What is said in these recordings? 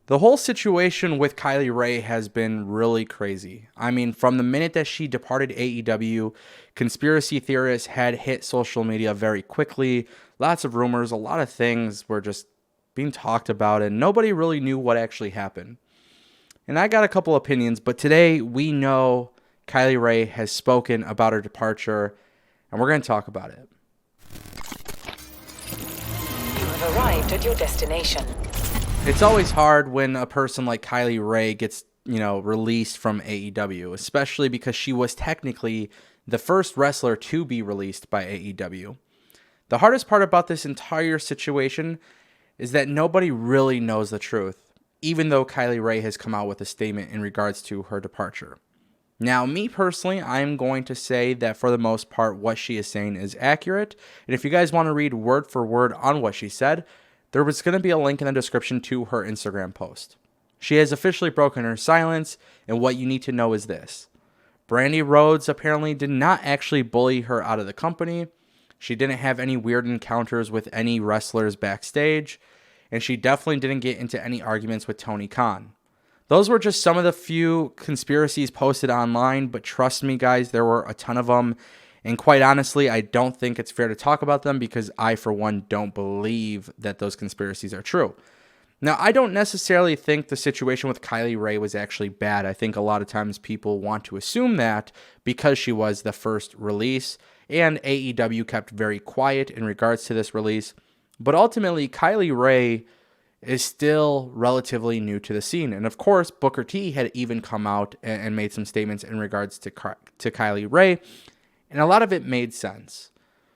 The whole situation with Kylie Rae has been really crazy. I mean, from the minute that she departed AEW, conspiracy theorists had hit social media very quickly. Lots of rumors, a lot of things were just being talked about, and nobody really knew what actually happened. And I got a couple opinions, but today we know Kylie Rae has spoken about her departure, and we're going to talk about it. You have arrived at your destination. It's always hard when a person like Kylie Rae gets, released from AEW, especially because she was technically the first wrestler to be released by AEW. The hardest part about this entire situation is that nobody really knows the truth, even though Kylie Rae has come out with a statement in regards to her departure. Now, me personally, I'm going to say that for the most part, what she is saying is accurate. And if you guys want to read word for word on what she said, there was going to be a link in the description to her Instagram post. She has officially broken her silence, and what you need to know is this. Brandy Rhodes apparently did not actually bully her out of the company. She didn't have any weird encounters with any wrestlers backstage, and she definitely didn't get into any arguments with Tony Khan. Those were just some of the few conspiracies posted online, but trust me, guys, there were a ton of them. And quite honestly, I don't think it's fair to talk about them because I, for one, don't believe that those conspiracies are true. Now, I don't necessarily think the situation with Kylie Rae was actually bad. I think a lot of times people want to assume that because she was the first release, and AEW kept very quiet in regards to this release. But ultimately, Kylie Rae is still relatively new to the scene. And of course, Booker T had even come out and made some statements in regards to Kylie Rae. And a lot of it made sense.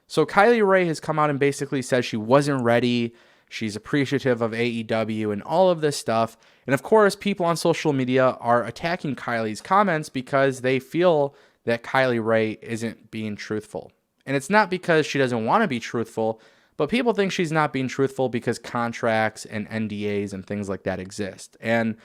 So Kylie Rae has come out and basically said she wasn't ready. She's appreciative of AEW and all of this stuff. And of course, people on social media are attacking Kylie's comments because they feel that Kylie Rae isn't being truthful. And it's not because she doesn't want to be truthful, but people think she's not being truthful because contracts and NDAs and things like that exist. And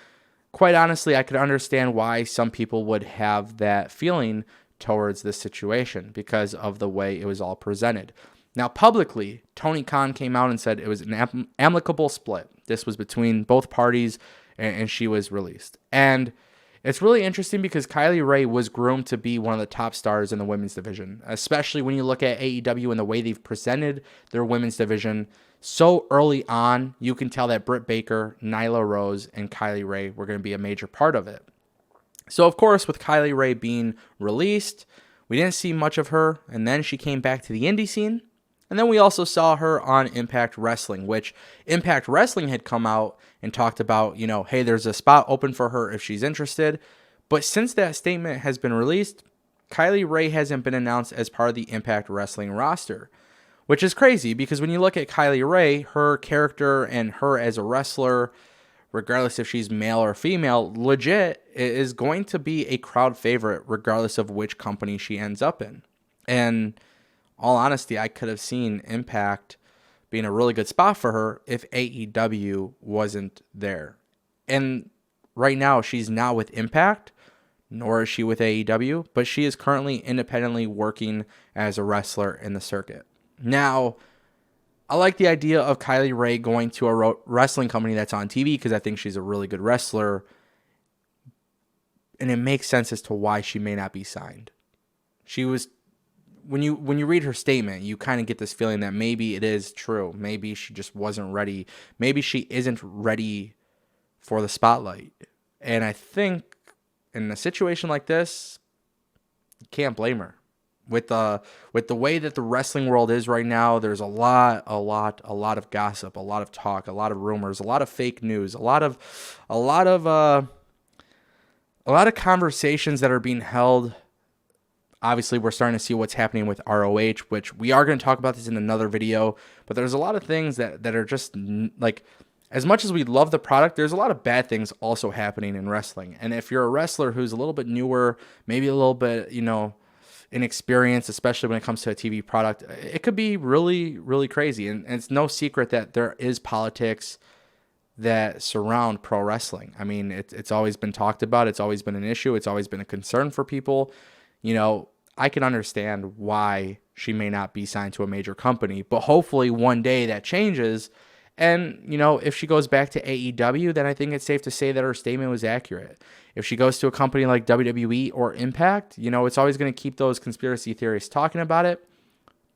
quite honestly, I could understand why some people would have that feeling towards this situation because of the way it was all presented. Now, publicly, Tony Khan came out and said it was an amicable split. This was between both parties, and she was released. And it's really interesting because Kylie Rae was groomed to be one of the top stars in the women's division, especially when you look at AEW and the way they've presented their women's division. So early on, you can tell that Britt Baker, Nyla Rose, and Kylie Rae were going to be a major part of it. So, of course, with Kylie Rae being released, we didn't see much of her, and then she came back to the indie scene. And then we also saw her on Impact Wrestling, which Impact Wrestling had come out and talked about, hey, there's a spot open for her if she's interested. But since that statement has been released, Kylie Rae hasn't been announced as part of the Impact Wrestling roster, which is crazy because when you look at Kylie Rae, her character and her as a wrestler, regardless if she's male or female, legit is going to be a crowd favorite regardless of which company she ends up in. And all honesty, I could have seen Impact being a really good spot for her if AEW wasn't there. And right now, she's not with Impact, nor is she with AEW, but she is currently independently working as a wrestler in the circuit. Now, I like the idea of Kylie Rae going to a wrestling company that's on TV because I think she's a really good wrestler. And it makes sense as to why she may not be signed. She was, when you read her statement, you kind of get this feeling that maybe it is true. Maybe she just wasn't ready. Maybe she isn't ready for the spotlight. And I think in a situation like this, you can't blame her. With the way that the wrestling world is right now, there's a lot of gossip, a lot of talk, a lot of rumors, a lot of fake news, a lot of conversations that are being held. Obviously, we're starting to see what's happening with ROH, which we are going to talk about this in another video. But there's a lot of things that are just like, as much as we love the product, there's a lot of bad things also happening in wrestling. And if you're a wrestler who's a little bit newer, maybe a little bit, inexperienced, especially when it comes to a TV product, it could be really, really crazy. And it's no secret that there is politics that surround pro wrestling. I mean, it's always been talked about. It's always been an issue. It's always been a concern for people. I can understand why she may not be signed to a major company, but hopefully one day that changes And, if she goes back to AEW, then I think it's safe to say that her statement was accurate. If she goes to a company like WWE or Impact, it's always going to keep those conspiracy theorists talking about it.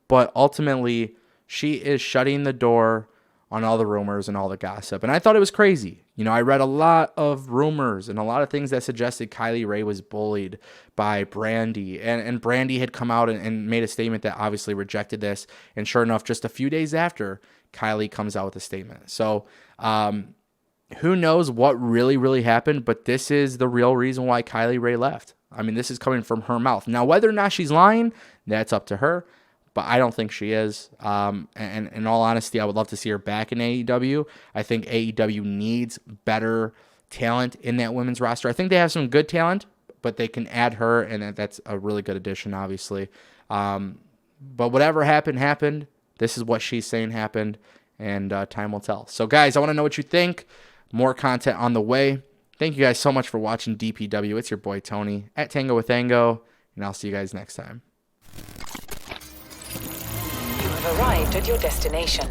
But ultimately, she is shutting the door on all the rumors and all the gossip. And I thought it was crazy. I read a lot of rumors and a lot of things that suggested Kylie Rae was bullied by Brandy. And Brandy had come out and made a statement that obviously rejected this. And sure enough, just a few days after, Kylie comes out with a statement. So who knows what really, really happened, but this is the real reason why Kylie Rae left. I mean, this is coming from her mouth. Now, whether or not she's lying, that's up to her. But I don't think she is. And in all honesty, I would love to see her back in AEW. I think AEW needs better talent in that women's roster. I think they have some good talent, but they can add her, and that's a really good addition, obviously. But whatever happened. This is what she's saying happened, and time will tell. So, guys, I want to know what you think. More content on the way. Thank you guys so much for watching DPW. It's your boy, Tony, at Tango with Ango, and I'll see you guys next time. You have arrived at your destination.